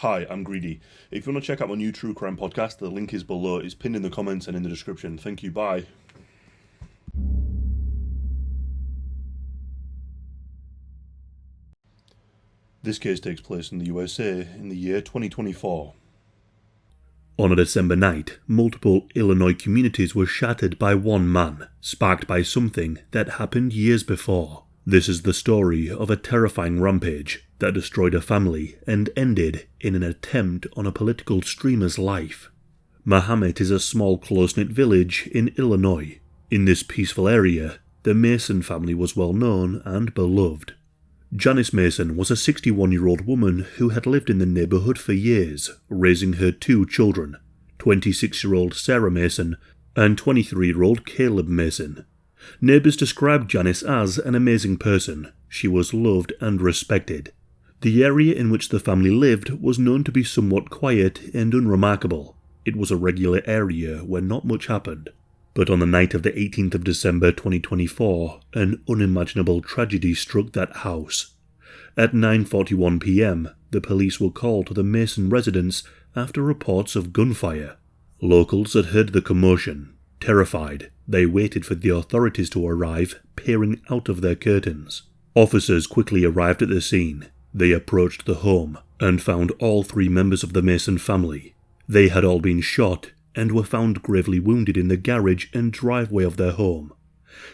Hi, I'm Greedy. If you want to check out my new true crime podcast, the link is below. It's pinned in the comments and in the description. Thank you, bye. This case takes place in the USA in the year 2024. On a December night, multiple Illinois communities were shattered by one man, sparked by something that happened years before. This is the story of a terrifying rampage that destroyed a family and ended in an attempt on a political streamer's life. Mahomet is a small close-knit village in Illinois. In this peaceful area, the Mason family was well known and beloved. Janice Mason was a 61-year-old woman who had lived in the neighborhood for years, raising her two children, 26-year-old Sarah Mason and 23-year-old Caleb Mason. Neighbors described Janice as an amazing person. She was loved and respected. The area in which the family lived was known to be somewhat quiet and unremarkable. It was a regular area where not much happened. But on the night of the 18th of December 2024, an unimaginable tragedy struck that house. At 9:41 p.m, the police were called to the Mason residence after reports of gunfire. Locals had heard the commotion. Terrified, they waited for the authorities to arrive, peering out of their curtains. Officers quickly arrived at the scene. They approached the home and found all three members of the Mason family. They had all been shot and were found gravely wounded in the garage and driveway of their home.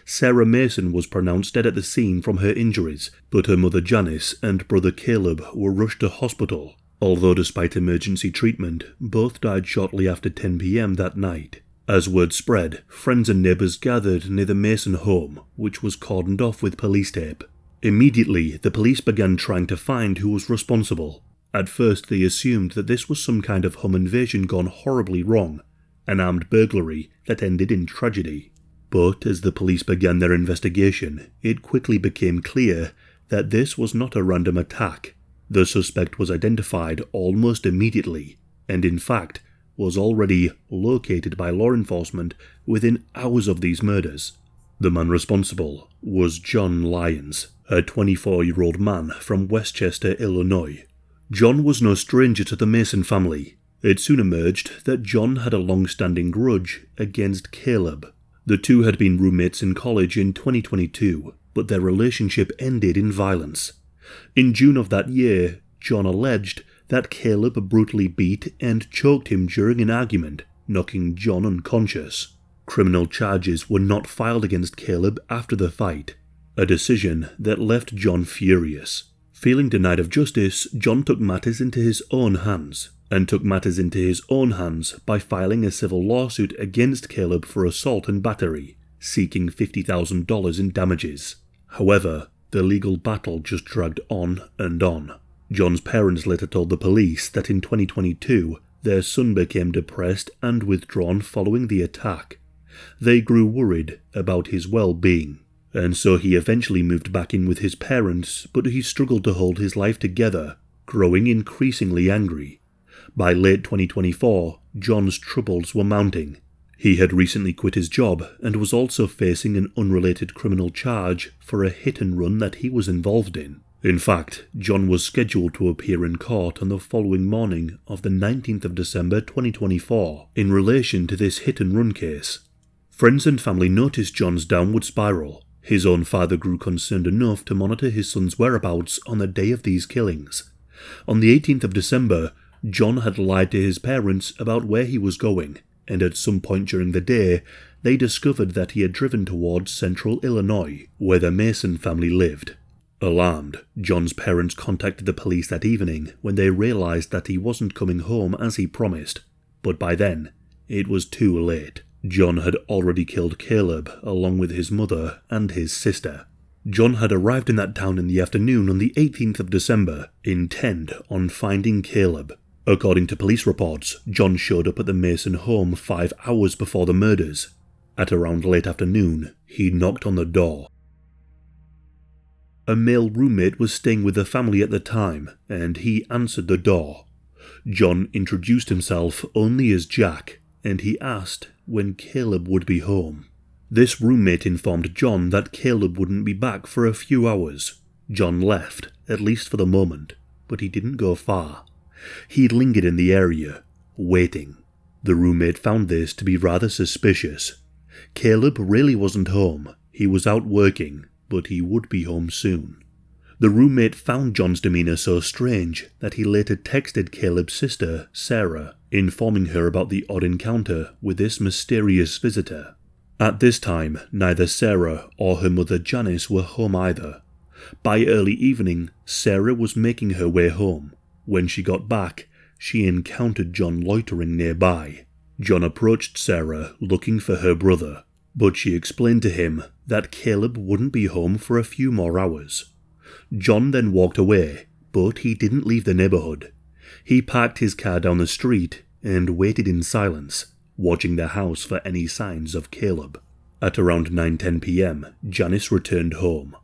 Sarah Mason was pronounced dead at the scene from her injuries, but her mother Janice and brother Caleb were rushed to hospital. Although despite emergency treatment, both died shortly after 10 p.m. that night. As word spread, friends and neighbours gathered near the Mason home, which was cordoned off with police tape. Immediately, the police began trying to find who was responsible. At first, they assumed that this was some kind of home invasion gone horribly wrong, an armed burglary that ended in tragedy. But as the police began their investigation, it quickly became clear that this was not a random attack. The suspect was identified almost immediately, and in fact, was already located by law enforcement within hours of these murders. The man responsible was John Lyons, a 24-year-old man from Westchester, Illinois. John was no stranger to the Mason family. It soon emerged that John had a long-standing grudge against Caleb. The two had been roommates in college in 2022, but their relationship ended in violence. In June of that year, John alleged that Caleb brutally beat and choked him during an argument, knocking John unconscious. Criminal charges were not filed against Caleb after the fight, a decision that left John furious. Feeling denied of justice, John took matters into his own hands by filing a civil lawsuit against Caleb for assault and battery, seeking $50,000 in damages. However, the legal battle just dragged on and on. John's parents later told the police that in 2022, their son became depressed and withdrawn following the attack. They grew worried about his well-being, and so he eventually moved back in with his parents, but he struggled to hold his life together, growing increasingly angry. By late 2024, John's troubles were mounting. He had recently quit his job and was also facing an unrelated criminal charge for a hit-and-run that he was involved in. In fact, John was scheduled to appear in court on the following morning of the 19th of December 2024 in relation to this hit-and-run case. Friends and family noticed John's downward spiral. His own father grew concerned enough to monitor his son's whereabouts on the day of these killings. On the 18th of December, John had lied to his parents about where he was going, and at some point during the day, they discovered that he had driven towards central Illinois, where the Mason family lived. Alarmed, John's parents contacted the police that evening when they realized that he wasn't coming home as he promised. But by then, it was too late. John had already killed Caleb along with his mother and his sister. John had arrived in that town in the afternoon on the 18th of December, intent on finding Caleb. According to police reports, John showed up at the Mason home 5 hours before the murders. At around late afternoon, he knocked on the door. A male roommate was staying with the family at the time, and he answered the door. John introduced himself only as Jack, and he asked when Caleb would be home. This roommate informed John that Caleb wouldn't be back for a few hours. John left, at least for the moment, but he didn't go far. He lingered in the area, waiting. The roommate found this to be rather suspicious. Caleb really wasn't home. He was out working, but he would be home soon. The roommate found John's demeanour so strange that he later texted Caleb's sister, Sarah, informing her about the odd encounter with this mysterious visitor. At this time, neither Sarah or her mother Janice were home either. By early evening, Sarah was making her way home. When she got back, she encountered John loitering nearby. John approached Sarah looking for her brother, but she explained to him that Caleb wouldn't be home for a few more hours. John then walked away, but he didn't leave the neighbourhood. He parked his car down the street and waited in silence, watching the house for any signs of Caleb. At around 9:10 p.m, Janice returned home.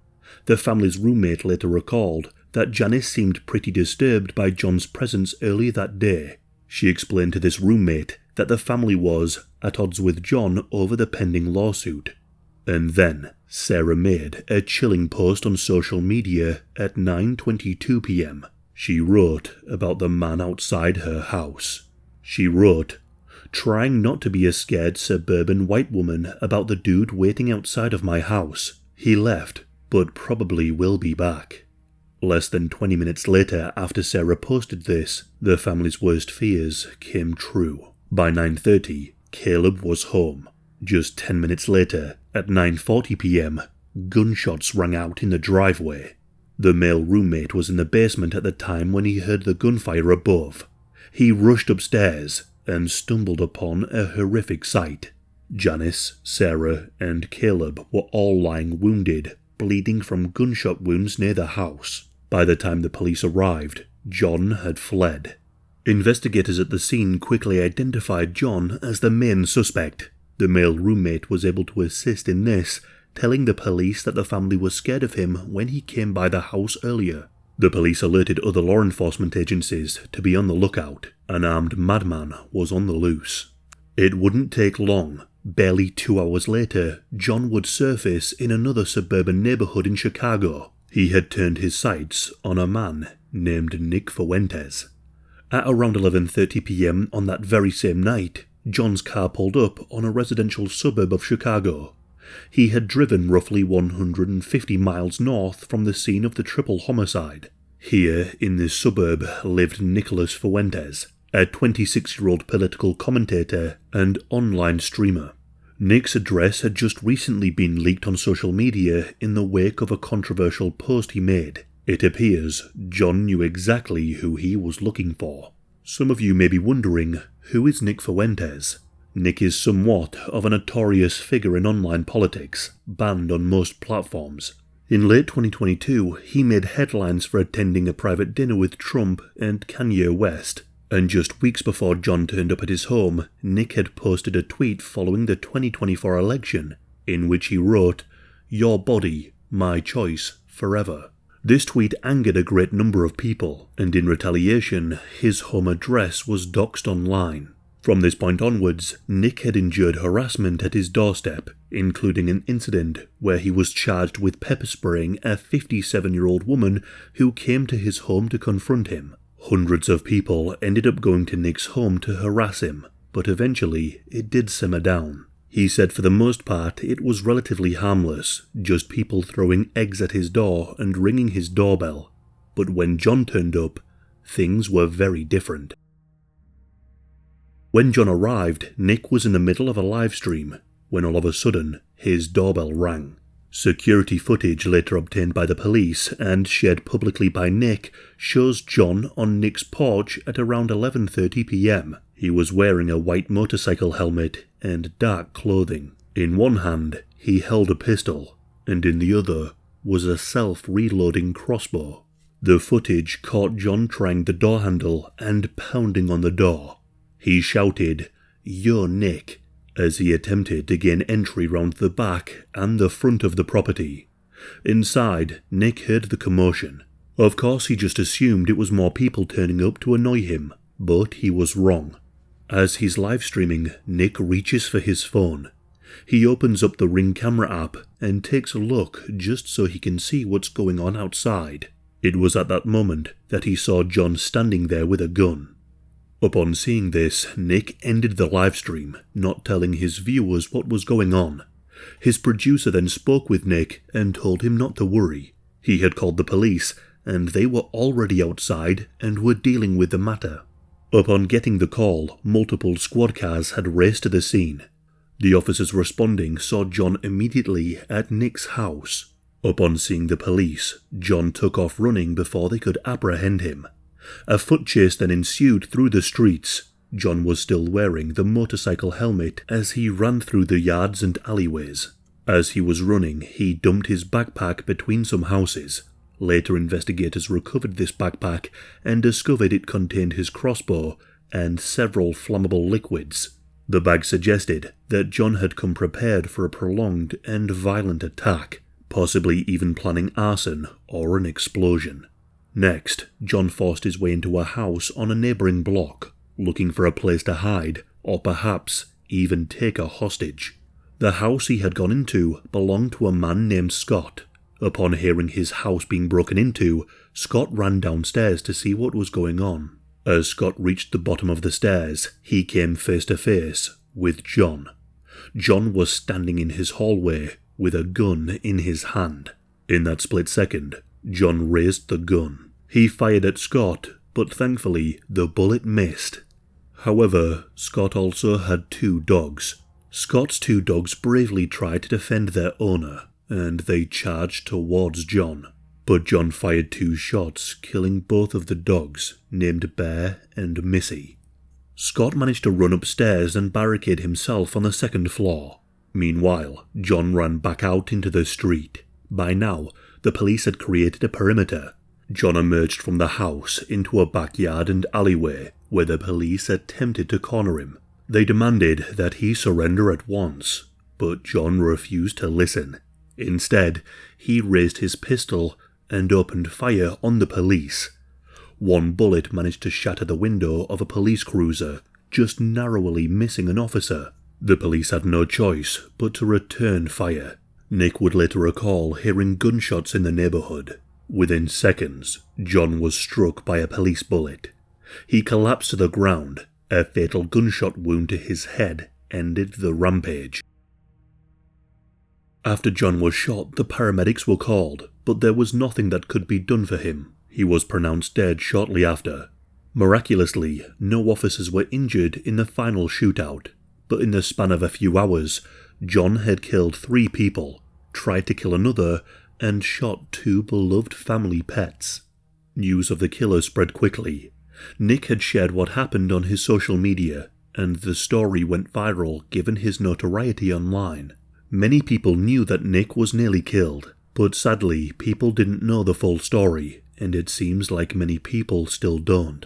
The family's roommate later recalled that Janice seemed pretty disturbed by John's presence earlier that day. She explained to this roommate that the family was at odds with John over the pending lawsuit. And then Sarah made a chilling post on social media at 9:22 p.m. She wrote about the man outside her house. She wrote, "Trying not to be a scared suburban white woman about the dude waiting outside of my house. He left, but probably will be back." Less than 20 minutes later after Sarah posted this, the family's worst fears came true. By 9:30, Caleb was home. Just 10 minutes later, at 9:40 p.m, gunshots rang out in the driveway. The male roommate was in the basement at the time when he heard the gunfire above. He rushed upstairs and stumbled upon a horrific sight. Janice, Sarah, and Caleb were all lying wounded, bleeding from gunshot wounds near the house. By the time the police arrived, John had fled. Investigators at the scene quickly identified John as the main suspect. The male roommate was able to assist in this, telling the police that the family was scared of him when he came by the house earlier. The police alerted other law enforcement agencies to be on the lookout. An armed madman was on the loose. It wouldn't take long. Barely 2 hours later, John would surface in another suburban neighborhood in Chicago. He had turned his sights on a man named Nick Fuentes. At around 11:30 p.m. on that very same night, John's car pulled up on a residential suburb of Chicago. He had driven roughly 150 miles north from the scene of the triple homicide. Here, in this suburb, lived Nicholas Fuentes, a 26-year-old political commentator and online streamer. Nick's address had just recently been leaked on social media in the wake of a controversial post he made. It appears John knew exactly who he was looking for. Some of you may be wondering, who is Nick Fuentes? Nick is somewhat of a notorious figure in online politics, banned on most platforms. In late 2022, he made headlines for attending a private dinner with Trump and Kanye West. And just weeks before John turned up at his home, Nick had posted a tweet following the 2024 election, in which he wrote, "Your body, my choice, forever." This tweet angered a great number of people, and in retaliation, his home address was doxed online. From this point onwards, Nick had endured harassment at his doorstep, including an incident where he was charged with pepper spraying a 57-year-old woman who came to his home to confront him. Hundreds of people ended up going to Nick's home to harass him, but eventually it did simmer down. He said for the most part it was relatively harmless, just people throwing eggs at his door and ringing his doorbell. But when John turned up, things were very different. When John arrived, Nick was in the middle of a live stream, when all of a sudden, his doorbell rang. Security footage later obtained by the police and shared publicly by Nick shows John on Nick's porch at around 11:30 p.m. He was wearing a white motorcycle helmet and dark clothing. In one hand, he held a pistol, and in the other was a self-reloading crossbow. The footage caught John trying the door handle and pounding on the door. He shouted, "You're Nick," as he attempted to gain entry round the back and the front of the property. Inside, Nick heard the commotion. Of course, he just assumed it was more people turning up to annoy him, but he was wrong. As he's live streaming, Nick reaches for his phone. He opens up the Ring camera app and takes a look just so he can see what's going on outside. It was at that moment that he saw John standing there with a gun. Upon seeing this, Nick ended the livestream, not telling his viewers what was going on. His producer then spoke with Nick and told him not to worry. He had called the police, and they were already outside and were dealing with the matter. Upon getting the call, multiple squad cars had raced to the scene. The officers responding saw John immediately at Nick's house. Upon seeing the police, John took off running before they could apprehend him. A foot chase then ensued through the streets. John was still wearing the motorcycle helmet as he ran through the yards and alleyways. As he was running, he dumped his backpack between some houses. Later investigators recovered this backpack and discovered it contained his crossbow and several flammable liquids. The bag suggested that John had come prepared for a prolonged and violent attack, possibly even planning arson or an explosion. Next, John forced his way into a house on a neighbouring block, looking for a place to hide, or perhaps even take a hostage. The house he had gone into belonged to a man named Scott. Upon hearing his house being broken into, Scott ran downstairs to see what was going on. As Scott reached the bottom of the stairs, he came face to face with John. John was standing in his hallway with a gun in his hand. In that split second, John raised the gun. He fired at Scott, but thankfully the bullet missed. However, Scott also had 2 dogs. Scott's 2 dogs bravely tried to defend their owner, and they charged towards John. But John fired 2 shots, killing both of the dogs, named Bear and Missy. Scott managed to run upstairs and barricade himself on the 2nd floor. Meanwhile, John ran back out into the street. By now, the police had created a perimeter. John emerged from the house into a backyard and alleyway where the police attempted to corner him. They demanded that he surrender at once, but John refused to listen. Instead, he raised his pistol and opened fire on the police. 1 bullet managed to shatter the window of a police cruiser, just narrowly missing an officer. The police had no choice but to return fire. Nick would later recall hearing gunshots in the neighbourhood. Within seconds, John was struck by a police bullet. He collapsed to the ground. A fatal gunshot wound to his head ended the rampage. After John was shot, the paramedics were called, but there was nothing that could be done for him. He was pronounced dead shortly after. Miraculously, no officers were injured in the final shootout, but in the span of a few hours, John had killed 3 people, tried to kill another, and shot 2 beloved family pets. News of the killer spread quickly. Nick had shared what happened on his social media, and the story went viral given his notoriety online. Many people knew that Nick was nearly killed, but sadly people didn't know the full story, and it seems like many people still don't.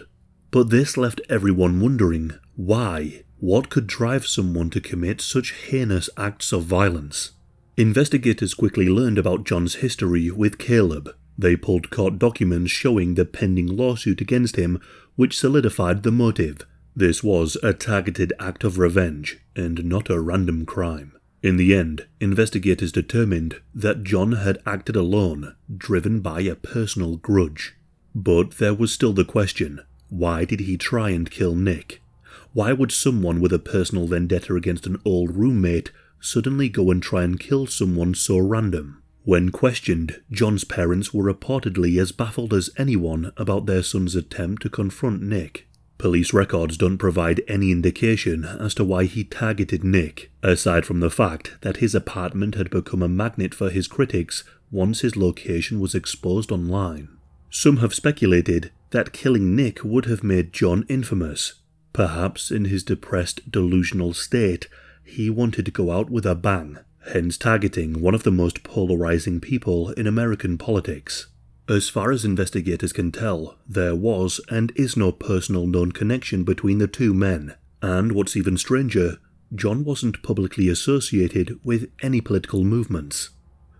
But this left everyone wondering, why? What could drive someone to commit such heinous acts of violence? Investigators quickly learned about John's history with Caleb. They pulled court documents showing the pending lawsuit against him, which solidified the motive. This was a targeted act of revenge, and not a random crime. In the end, investigators determined that John had acted alone, driven by a personal grudge. But there was still the question, why did he try and kill Nick? Why would someone with a personal vendetta against an old roommate suddenly go and try and kill someone so random? When questioned, John's parents were reportedly as baffled as anyone about their son's attempt to confront Nick. Police records don't provide any indication as to why he targeted Nick, aside from the fact that his apartment had become a magnet for his critics once his location was exposed online. Some have speculated that killing Nick would have made John infamous. Perhaps in his depressed, delusional state, he wanted to go out with a bang, hence targeting one of the most polarizing people in American politics. As far as investigators can tell, there was and is no personal known connection between the 2 men, and what's even stranger, John wasn't publicly associated with any political movements.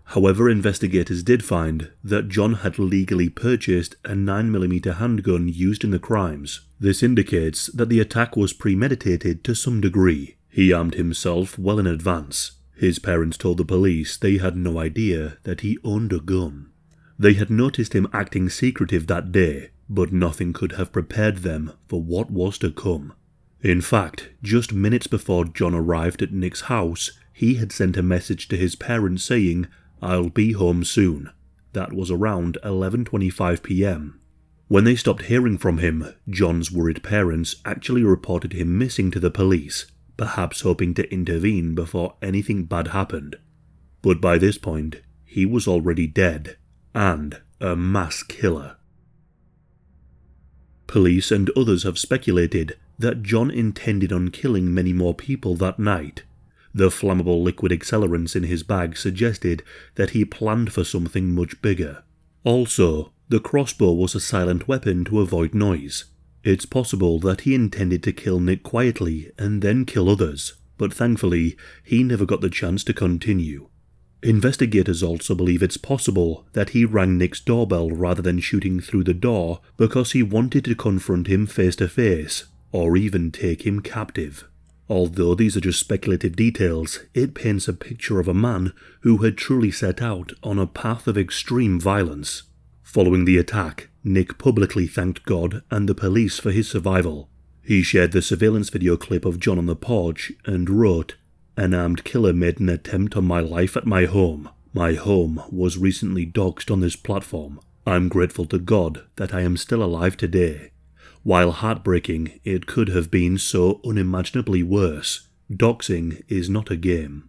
However, investigators did find that John had legally purchased a 9mm handgun used in the crimes. This indicates that the attack was premeditated to some degree. He armed himself well in advance. His parents told the police they had no idea that he owned a gun. They had noticed him acting secretive that day, but nothing could have prepared them for what was to come. In fact, just minutes before John arrived at Nick's house, he had sent a message to his parents saying, "I'll be home soon." That was around 11:25 p.m. When they stopped hearing from him, John's worried parents actually reported him missing to the police, perhaps hoping to intervene before anything bad happened. But by this point, he was already dead, and a mass killer. Police and others have speculated that John intended on killing many more people that night. The flammable liquid accelerants in his bag suggested that he planned for something much bigger. Also, the crossbow was a silent weapon to avoid noise. It's possible that he intended to kill Nick quietly and then kill others, but thankfully, he never got the chance to continue. Investigators also believe it's possible that he rang Nick's doorbell rather than shooting through the door because he wanted to confront him face to face, or even take him captive. Although these are just speculative details, it paints a picture of a man who had truly set out on a path of extreme violence. Following the attack, Nick publicly thanked God and the police for his survival. He shared the surveillance video clip of John on the porch and wrote, "An armed killer made an attempt on my life at my home. My home was recently doxed on this platform. I'm grateful to God that I am still alive today. While heartbreaking, it could have been so unimaginably worse. Doxing is not a game."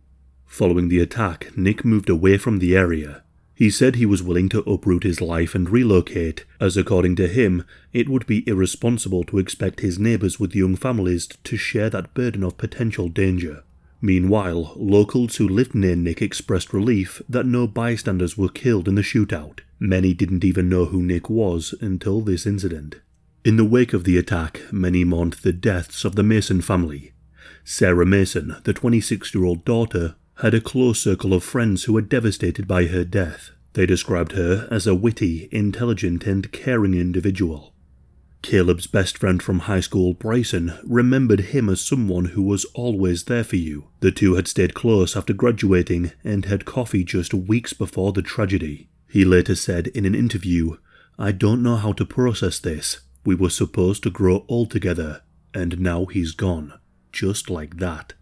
Following the attack, Nick moved away from the area. He said he was willing to uproot his life and relocate, as according to him, it would be irresponsible to expect his neighbours with young families to share that burden of potential danger. Meanwhile, locals who lived near Nick expressed relief that no bystanders were killed in the shootout. Many didn't even know who Nick was until this incident. In the wake of the attack, many mourned the deaths of the Mason family. Sarah Mason, the 26-year-old daughter, had a close circle of friends who were devastated by her death. They described her as a witty, intelligent and caring individual. Caleb's best friend from high school, Bryson, remembered him as someone who was always there for you. The two had stayed close after graduating and had coffee just weeks before the tragedy. He later said in an interview, "I don't know how to process this. We were supposed to grow old together, and now he's gone. Just like that."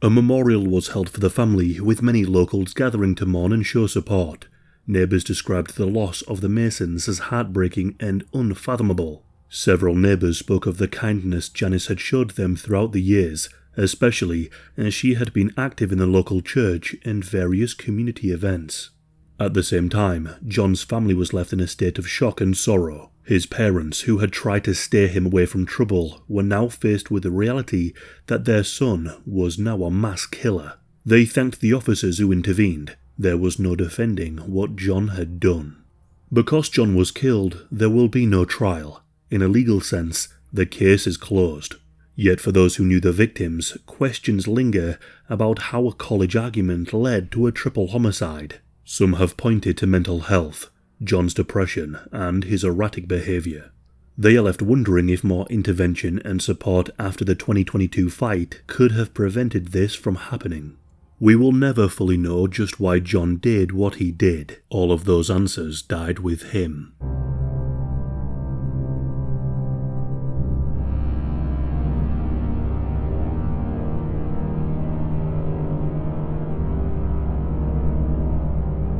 A memorial was held for the family, with many locals gathering to mourn and show support. Neighbours described the loss of the Masons as heartbreaking and unfathomable. Several neighbours spoke of the kindness Janice had showed them throughout the years, especially as she had been active in the local church and various community events. At the same time, John's family was left in a state of shock and sorrow. His parents, who had tried to steer him away from trouble, were now faced with the reality that their son was now a mass killer. They thanked the officers who intervened. There was no defending what John had done. Because John was killed, there will be no trial. In a legal sense, the case is closed. Yet for those who knew the victims, questions linger about how a college argument led to a triple homicide. Some have pointed to mental health, John's depression, and his erratic behaviour. They are left wondering if more intervention and support after the 2022 fight could have prevented this from happening. We will never fully know just why John did what he did. All of those answers died with him.